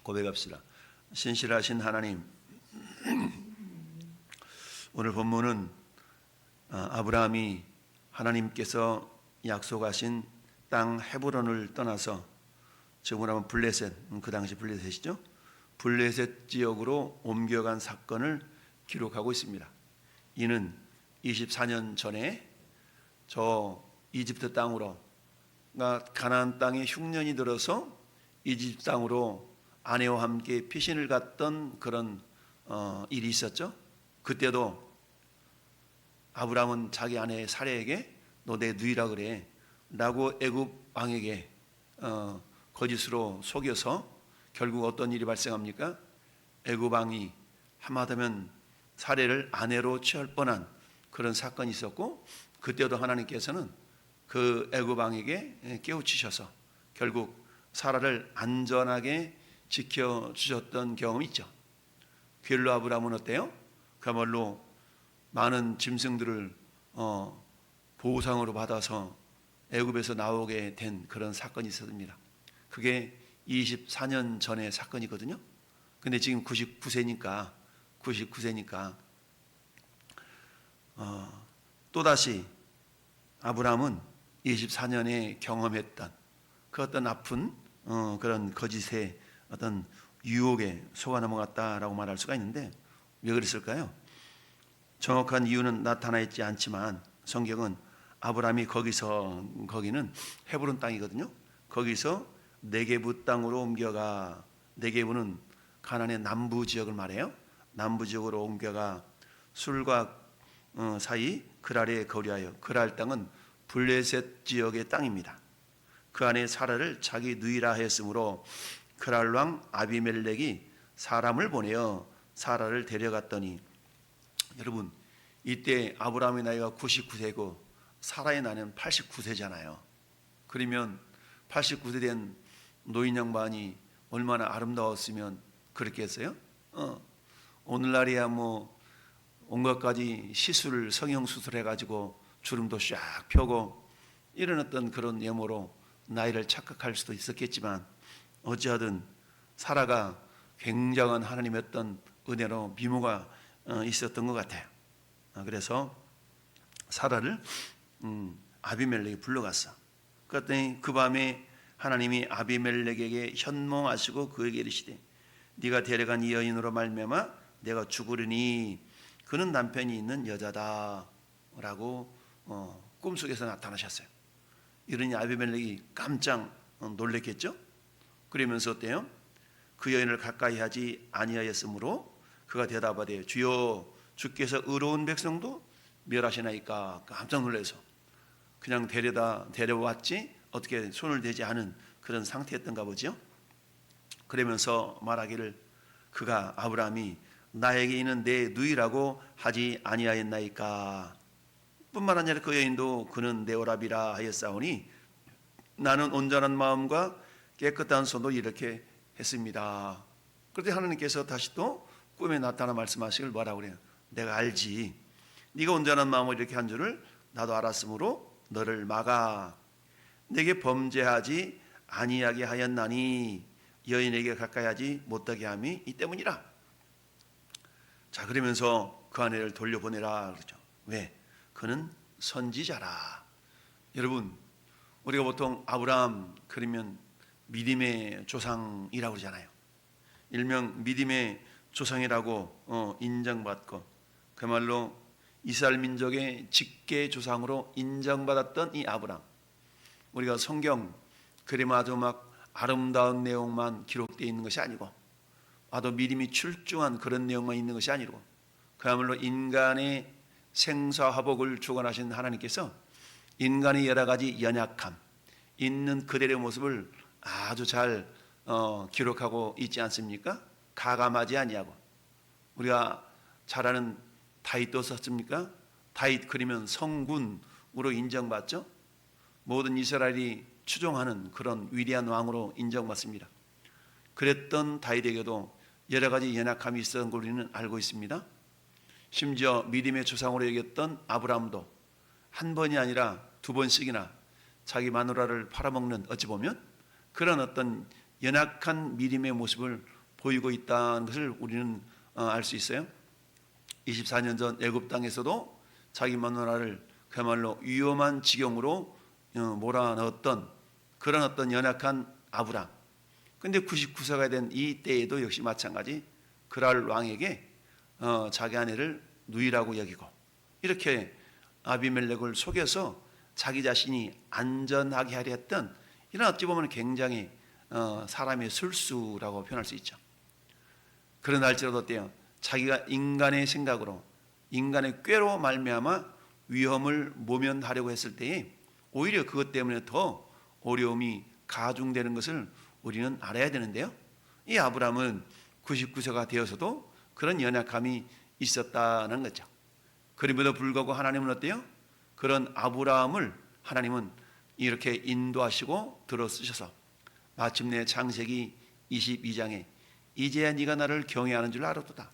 고백합시다. 신실하신 하나님, 오늘 본문은 아브라함이 하나님께서 약속하신 땅 헤브론을 떠나서 지금으로 하면 블레셋, 그 당시 블레셋이죠. 블레셋 지역으로 옮겨간 사건을 기록하고 있습니다. 이는 24년 전에 저 이집트 땅으로, 가나안 땅에 흉년이 들어서 이집트 땅으로 아내와 함께 피신을 갔던 그런 일이 있었죠. 그때도 아브라함은 자기 아내 사레에게 너 내 누이라 그래 라고 애굽 왕에게 거짓으로 속여서 결국 어떤 일이 발생합니까? 애굽 왕이 하마터면 사레를 아내로 취할 뻔한 그런 사건이 있었고, 그때도 하나님께서는 그 애굽 왕에게 깨우치셔서 결국 사라를 안전하게 지켜주셨던 경험이 있죠. 그일로 아브라함은 어때요? 그야말로 많은 짐승들을 보상으로 받아서 애굽에서 나오게 된 그런 사건이 있었습니다. 그게 24년 전의 사건이거든요. 근데 지금 99세니까 또다시 아브라함은 24년에 경험했던 그 어떤 아픈 그런 거짓의 어떤 유혹에 속아 넘어갔다라고 말할 수가 있는데, 왜 그랬을까요? 정확한 이유는 나타나 있지 않지만 성경은 아브라함이 거기는 헤브론 땅이거든요. 거기서 네게부 땅으로 옮겨가, 네게부는 가나안의 남부 지역을 말해요. 남부 지역으로 옮겨가 술과 사이 그랄에 거류하여, 그랄 땅은 블레셋 지역의 땅입니다. 그 안에 사라를 자기 누이라 했으므로 그랄 왕 아비멜렉이 사람을 보내어 사라를 데려갔더니, 여러분 이때 아브라함의 나이가 99세고 사라의 나이는 89세잖아요. 그러면 89세 된 노인 양반이 얼마나 아름다웠으면 그렇겠어요? 오늘날이야 뭐 온갖 가지 시술, 성형수술 해가지고 주름도 쫙 펴고 이런 어떤 그런 외모로 나이를 착각할 수도 있었겠지만, 어찌하든 사라가 굉장한 하나님의 어떤 은혜로 미모가 있었던 것 같아요. 그래서 사라를 아비멜렉이 불러갔어. 그랬더니 그 밤에 하나님이 아비멜렉에게 현몽하시고 그에게 이르시되 네가 데려간 이 여인으로 말미암아 내가 죽으리니 그는 남편이 있는 여자다 라고 꿈속에서 나타나셨어요. 이러니 아비멜렉이 깜짝 놀랬겠죠. 그러면서 어때요? 그 여인을 가까이 하지 아니하였으므로 그가 대답하되 주여 주께서 의로운 백성도 멸하시나이까. 깜짝 놀라서 그냥 데려왔지 어떻게 손을 대지 않은 그런 상태였던가 보죠. 그러면서 말하기를 그가 아브라함이 나에게 있는 내 누이라고 하지 아니하였나이까. 뿐만 아니라 그 여인도 그는 내 오라비라 하였사오니 나는 온전한 마음과 깨끗한 손으로 이렇게 했습니다. 그런데 하나님께서 다시 또 꿈에 나타나 말씀하시길 뭐라고 그래요? 내가 알지. 네가 온전한 마음으로 이렇게 한 줄을 나도 알았으므로 너를 막아 내게 범죄하지 아니하게 하였나니 여인에게 가까이 하지 못하게 함이 이 때문이라. 자, 그러면서 그 아내를 돌려보내라 그러죠. 왜? 그는 선지자라. 여러분, 우리가 보통 아브라함 그러면 믿음의 조상이라고 그러잖아요. 일명 믿음의 조상이라고 인정받고, 그야말로 이스라엘 민족의 직계 조상으로 인정받았던 이 아브라함. 우리가 성경 그림 아주 막 아름다운 내용만 기록되어 있는 것이 아니고, 아주 믿음이 출중한 그런 내용만 있는 것이 아니고, 그야말로 인간의 생사화복을 주관하신 하나님께서 인간의 여러 가지 연약함, 있는 그대로의 모습을 아주 잘 기록하고 있지 않습니까? 가감하지 아니하고. 우리가 잘 아는 다윗도 어떻습니까? 다윗 그러면 성군으로 인정받죠. 모든 이스라엘이 추종하는 그런 위대한 왕으로 인정받습니다. 그랬던 다윗에게도 여러 가지 연약함이 있었던 걸 우리는 알고 있습니다. 심지어 믿음의 조상으로 여겼던 아브라함도 한 번이 아니라 두 번씩이나 자기 마누라를 팔아먹는, 어찌 보면 그런 어떤 연약한 믿음의 모습을 보이고 있다는 것을 우리는 알 수 있어요. 24년 전 애굽 땅에서도 자기 마누라를 그야말로 위험한 지경으로 몰아넣었던 그런 어떤 연약한 아브람. 근데 99세가 된 이 때에도 역시 마찬가지 그랄 왕에게 자기 아내를 누이라고 여기고 이렇게 아비멜렉을 속여서 자기 자신이 안전하게 하려 했던 이런 어찌 보면 굉장히 사람의 술수라고 표현할 수 있죠. 그런 할지라도 어때요? 자기가 인간의 생각으로 인간의 꾀로 말미암아 위험을 모면하려고 했을 때에 오히려 그것 때문에 더 어려움이 가중되는 것을 우리는 알아야 되는데요. 이 아브라함은 99세가 되어서도 그런 연약함이 있었다는 거죠. 그럼에도 불구하고 하나님은 어때요? 그런 아브라함을 하나님은 이렇게 인도하시고 들어쓰셔서 마침내 창세기 22장에 이제야 네가 나를 경외하는 줄 알았도다.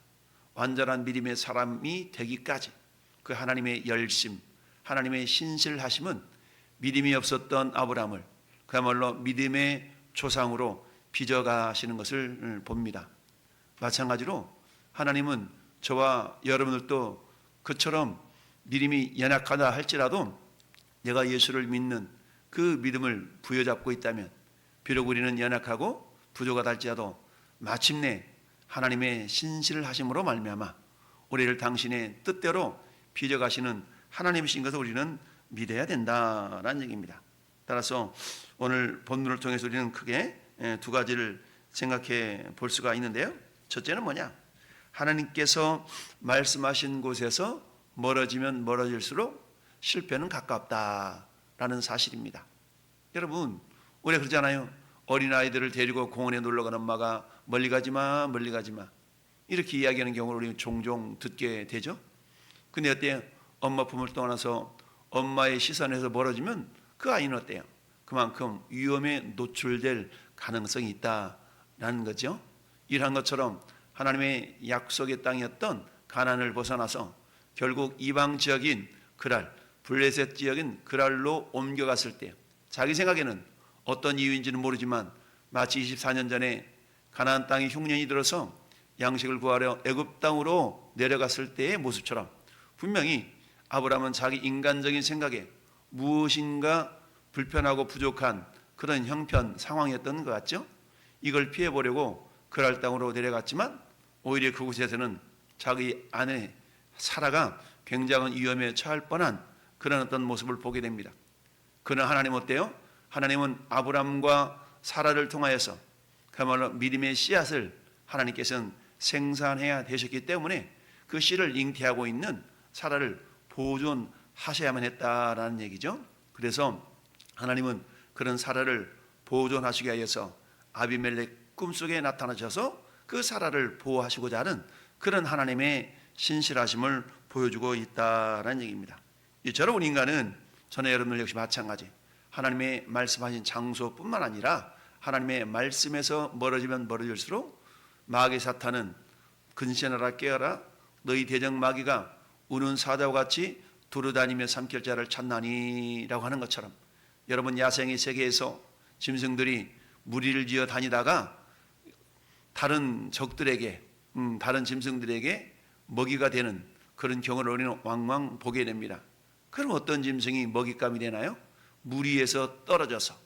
완전한 믿음의 사람이 되기까지 그 하나님의 열심, 하나님의 신실하심은 믿음이 없었던 아브라함을 그야말로 믿음의 조상으로 빚어가시는 것을 봅니다. 마찬가지로 하나님은 저와 여러분들도 그처럼 믿음이 연약하다 할지라도 내가 예수를 믿는 그 믿음을 부여잡고 있다면 비록 우리는 연약하고 부족하다 할지라도 마침내 하나님의 신실하심으로 말미암아 우리를 당신의 뜻대로 빚어가시는 하나님이신 것을 우리는 믿어야 된다라는 얘기입니다. 따라서 오늘 본문을 통해서 우리는 크게 두 가지를 생각해 볼 수가 있는데요. 첫째는 뭐냐? 하나님께서 말씀하신 곳에서 멀어지면 멀어질수록 실패는 가깝다라는 사실입니다. 여러분, 우리가 그러잖아요. 어린아이들을 데리고 공원에 놀러가는 엄마가 멀리 가지마 멀리 가지마 이렇게 이야기하는 경우를 우리는 종종 듣게 되죠. 근데 어때요? 엄마 품을 떠나서 엄마의 시선에서 멀어지면 그 아이는 어때요? 그만큼 위험에 노출될 가능성이 있다라는 거죠. 이러한 것처럼 하나님의 약속의 땅이었던 가나안을 벗어나서 결국 이방 지역인 그랄, 블레셋 지역인 그랄로 옮겨갔을 때 자기 생각에는 어떤 이유인지는 모르지만 마치 24년 전에 가나안 땅이 흉년이 들어서 양식을 구하려 애굽 땅으로 내려갔을 때의 모습처럼 분명히 아브라함은 자기 인간적인 생각에 무엇인가 불편하고 부족한 그런 형편 상황이었던 것 같죠. 이걸 피해보려고 그랄 땅으로 내려갔지만 오히려 그곳에서는 자기 아내 사라가 굉장한 위험에 처할 뻔한 그런 어떤 모습을 보게 됩니다. 그러나 하나님 어때요? 하나님은 아브람과 사라를 통하여서 그야말로 믿음의 씨앗을 하나님께서는 생산해야 되셨기 때문에 그 씨를 잉태하고 있는 사라를 보존하셔야만 했다라는 얘기죠. 그래서 하나님은 그런 사라를 보존하시기 위해서 아비멜렉 꿈속에 나타나셔서 그 사라를 보호하시고자 하는 그런 하나님의 신실하심을 보여주고 있다라는 얘기입니다. 이처럼 우리 인간은 저는 여러분들 역시 마찬가지 하나님의 말씀하신 장소뿐만 아니라 하나님의 말씀에서 멀어지면 멀어질수록 마귀 사탄은 근신하라 깨어라 너희 대적 마귀가 우는 사자와 같이 두루다니며 삼킬 자를 찾나니 라고 하는 것처럼 여러분 야생의 세계에서 짐승들이 무리를 지어 다니다가 다른 적들에게 다른 짐승들에게 먹이가 되는 그런 경우를 우리는 왕왕 보게 됩니다. 그럼 어떤 짐승이 먹잇감이 되나요? 무리에서 떨어져서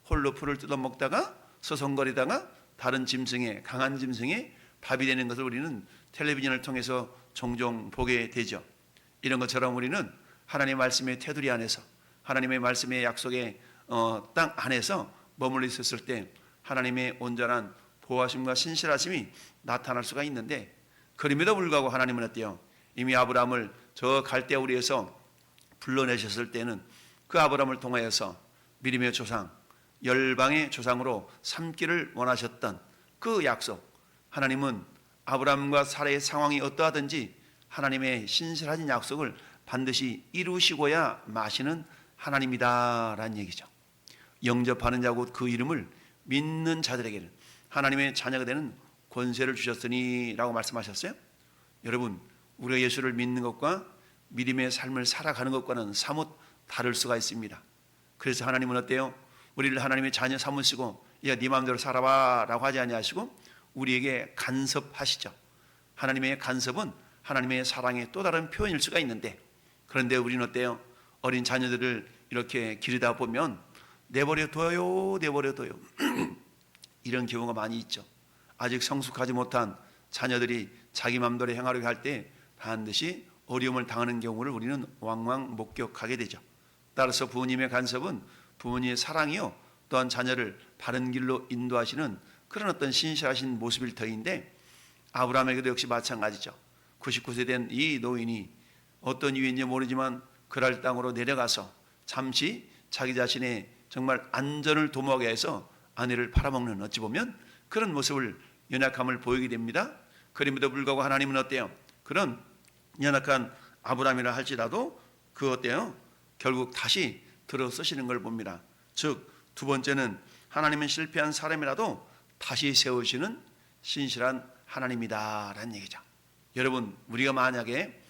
홀로 풀을 뜯어먹다가 서성거리다가 다른 짐승의 강한 짐승의 밥이 되는 것을 우리는 텔레비전을 통해서 종종 보게 되죠. 이런 것처럼 우리는 하나님의 말씀의 테두리 안에서 하나님의 말씀의 약속의 땅 안에서 머물러 있었을 때 하나님의 온전한 보호하심과 신실하심이 나타날 수가 있는데 그럼에도 불구하고 하나님은 어때요? 이미 아브라함을 저 갈대우리에서 불러내셨을 때는 그 아브라함을 통하여서 믿음의 조상, 열방의 조상으로 삼기를 원하셨던 그 약속, 하나님은 아브라함과 사라의 상황이 어떠하든지 하나님의 신실한 약속을 반드시 이루시고야 마시는 하나님이다라는 얘기죠. 영접하는 자고 그 이름을 믿는 자들에게는 하나님의 자녀가 되는 권세를 주셨으니 라고 말씀하셨어요. 여러분, 우리가 예수를 믿는 것과 믿음의 삶을 살아가는 것과는 사뭇 다를 수가 있습니다. 그래서 하나님은 어때요? 우리를 하나님의 자녀 삼으시고 야, 네 마음대로 살아봐라고 하지 아니하시고 우리에게 간섭하시죠. 하나님의 간섭은 하나님의 사랑의 또 다른 표현일 수가 있는데, 그런데 우리는 어때요? 어린 자녀들을 이렇게 기르다 보면 내버려둬요 이런 경우가 많이 있죠. 아직 성숙하지 못한 자녀들이 자기 마음대로 행하려고 할 때 반드시 어려움을 당하는 경우를 우리는 왕왕 목격하게 되죠. 따라서 부모님의 간섭은 부모님의 사랑이요, 또한 자녀를 바른 길로 인도하시는 그런 어떤 신실하신 모습일 터인데, 아브라함에게도 역시 마찬가지죠. 99세 된 이 노인이 어떤 이유인지 모르지만 그랄 땅으로 내려가서 잠시 자기 자신의 정말 안전을 도모하기 위해서 아내를 팔아먹는, 어찌 보면 그런 모습을, 연약함을 보이게 됩니다. 그럼에도 불구하고 하나님은 어때요? 그런 연약한 아브라함이라 할지라도 그 어때요? 결국 다시 들어서시는 걸 봅니다. 즉 두 번째는 하나님은 실패한 사람이라도 다시 세우시는 신실한 하나님이다라는 얘기죠. 여러분, 우리가 만약에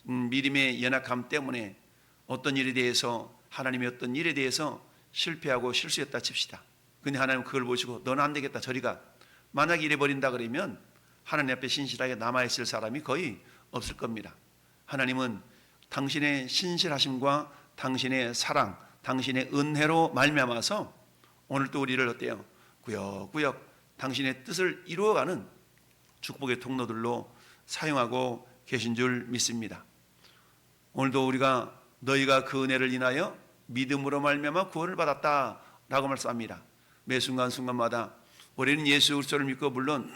믿음의 연약함 때문에 어떤 일에 대해서, 하나님의 어떤 일에 대해서 실패하고 실수했다 칩시다. 근데 하나님은 그걸 보시고 너는 안 되겠다 저리 가, 만약 이래 버린다 그러면 하나님 앞에 신실하게 남아있을 사람이 거의 없을 겁니다. 하나님은 당신의 신실하심과 당신의 사랑, 당신의 은혜로 말미암아서 오늘도 우리를 어때요? 구역구역 당신의 뜻을 이루어가는 축복의 통로들로 사용하고 계신 줄 믿습니다. 오늘도 우리가 너희가 그 은혜를 인하여 믿음으로 말미암아 구원을 받았다라고 말씀합니다. 매 순간순간마다 우리는 예수 그리스도를 믿고 물론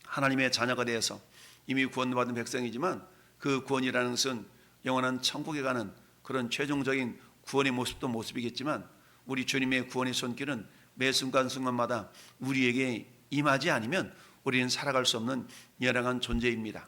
하나님의 자녀가 되어서 이미 구원받은 백성이지만 그 구원이라는 것은 영원한 천국에 가는 그런 최종적인 구원의 모습도 모습이겠지만 우리 주님의 구원의 손길은 매 순간순간마다 우리에게 임하지 않으면 우리는 살아갈 수 없는 연약한 존재입니다.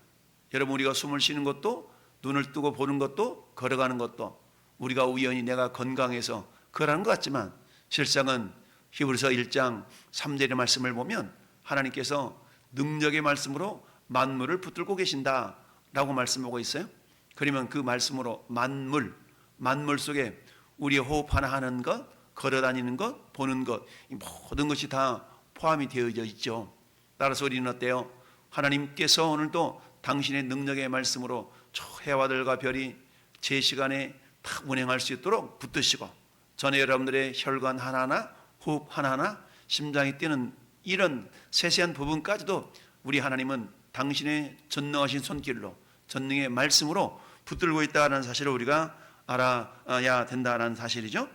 여러분, 우리가 숨을 쉬는 것도, 눈을 뜨고 보는 것도, 걸어가는 것도 우리가 우연히 내가 건강해서 그러는 것 같지만 실상은 히브리서 1장 3절의 말씀을 보면 하나님께서 능력의 말씀으로 만물을 붙들고 계신다라고 말씀하고 있어요. 그러면 그 말씀으로 만물 속에 우리의 호흡 하나 하는 것, 걸어다니는 것, 보는 것, 모든 것이 다 포함이 되어져 있죠. 따라서 우리는 어때요? 하나님께서 오늘도 당신의 능력의 말씀으로 저 해와들과 별이 제 시간에 다 운행할 수 있도록 붙드시고, 전에 여러분들의 혈관 하나하나, 호흡 하나하나, 심장이 뛰는 이런 세세한 부분까지도 우리 하나님은 당신의 전능하신 손길로, 전능의 말씀으로 붙들고 있다는 사실을 우리가 알아야 된다는 사실이죠.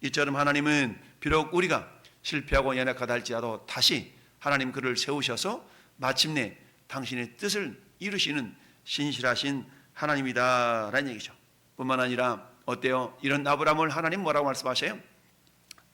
이처럼 하나님은 비록 우리가 실패하고 연약하다 할지라도 다시 하나님 그를 세우셔서 마침내 당신의 뜻을 이루시는 신실하신 하나님이다라는 얘기죠. 뿐만 아니라 어때요? 이런 아브라함을 하나님 뭐라고 말씀하셔요?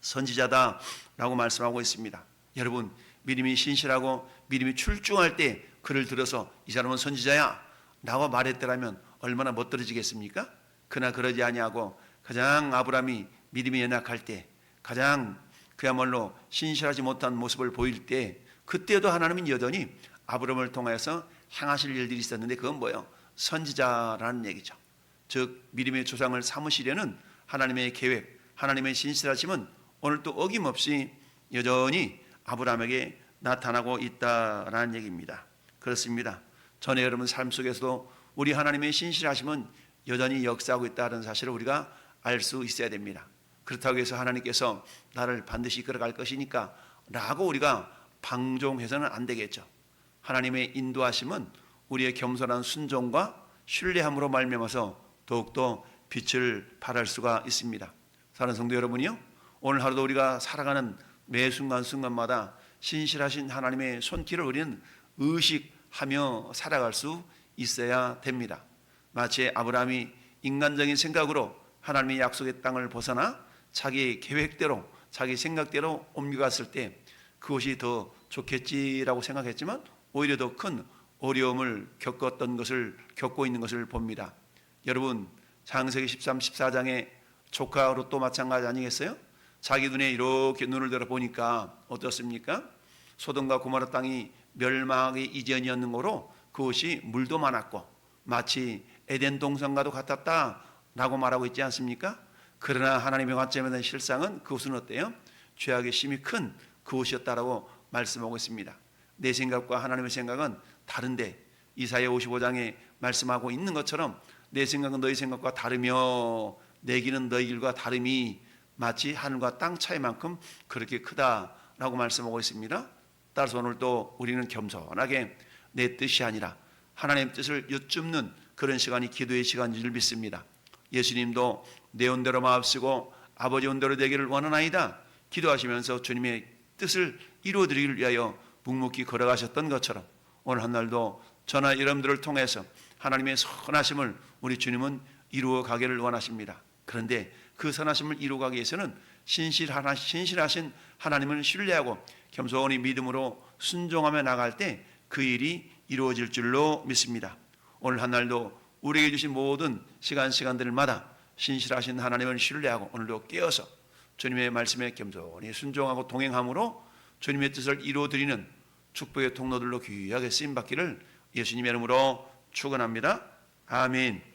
선지자다라고 말씀하고 있습니다. 여러분, 믿음이 신실하고 믿음이 출중할 때 그를 들어서 이 사람은 선지자야 라고 말했더라면 얼마나 멋들어지겠습니까? 그러나 그러지 아니하고 가장 아브라함이 믿음이 연약할 때, 가장 그야말로 신실하지 못한 모습을 보일 때, 그때도 하나님은 여전히 아브라함을 통해서 행하실 일들이 있었는데 그건 뭐예요? 선지자라는 얘기죠. 즉 믿음의 조상을 삼으시려는 하나님의 계획, 하나님의 신실하심은 오늘도 어김없이 여전히 아브라함에게 나타나고 있다라는 얘기입니다. 그렇습니다. 전에 여러분 삶 속에서도 우리 하나님의 신실하심은 여전히 역사하고 있다는 사실을 우리가 알 수 있어야 됩니다. 그렇다고 해서 하나님께서 나를 반드시 이끌어갈 것이니까 라고 우리가 방종해서는 안 되겠죠. 하나님의 인도하심은 우리의 겸손한 순종과 신뢰함으로 말미암아서 더욱더 빛을 발할 수가 있습니다. 사랑하는 성도 여러분이요, 오늘 하루도 우리가 살아가는 매 순간순간마다 신실하신 하나님의 손길을 우리는 의식하며 살아갈 수 있어야 됩니다. 마치 아브라함이 인간적인 생각으로 하나님의 약속의 땅을 벗어나 자기 계획대로, 자기 생각대로 옮겨갔을 때 그것이 더 좋겠지라고 생각했지만 오히려 더 큰 어려움을 겪고 있는 것을 봅니다. 여러분, 창세기 13, 14장의 조카 롯도 마찬가지 아니겠어요? 자기 눈에 이렇게 눈을 들어 보니까 어떻습니까? 소돔과 고모라 땅이 멸망의 이전이었는 거로 그것이 물도 많았고 마치 에덴 동산과도 같았다라고 말하고 있지 않습니까? 그러나 하나님의 관점에서 실상은 그것은 어때요? 죄악의 심히 큰 그것이었다라고 말씀하고 있습니다. 내 생각과 하나님의 생각은 다른데 이사야 55장에 말씀하고 있는 것처럼 내 생각은 너희 생각과 다르며 내 길은 너희 길과 다름이 마치 하늘과 땅 차이만큼 그렇게 크다라고 말씀하고 있습니다. 따라서 오늘도 우리는 겸손하게 내 뜻이 아니라 하나님의 뜻을 여쭙는 그런 시간이 기도의 시간인 줄 믿습니다. 예수님도 내 온대로 마옵시고 아버지 온대로 되기를 원하나이다 기도하시면서 주님의 뜻을 이루어드리기를 위하여 묵묵히 걸어가셨던 것처럼 오늘 한날도 저나 여러분들을 통해서 하나님의 선하심을 우리 주님은 이루어 가기를 원하십니다. 그런데 그 선하심을 이루어가기 위해서는 신실하신 하나님을 신뢰하고 겸손히 믿음으로 순종하며 나갈 때 그 일이 이루어질 줄로 믿습니다. 오늘 한날도 우리에게 주신 모든 시간들마다 신실하신 하나님을 신뢰하고 오늘도 깨어서 주님의 말씀에 겸손히 순종하고 동행함으로 주님의 뜻을 이루어드리는 축복의 통로들로 귀하게 쓰임받기를 예수님의 이름으로 축원합니다. 아멘.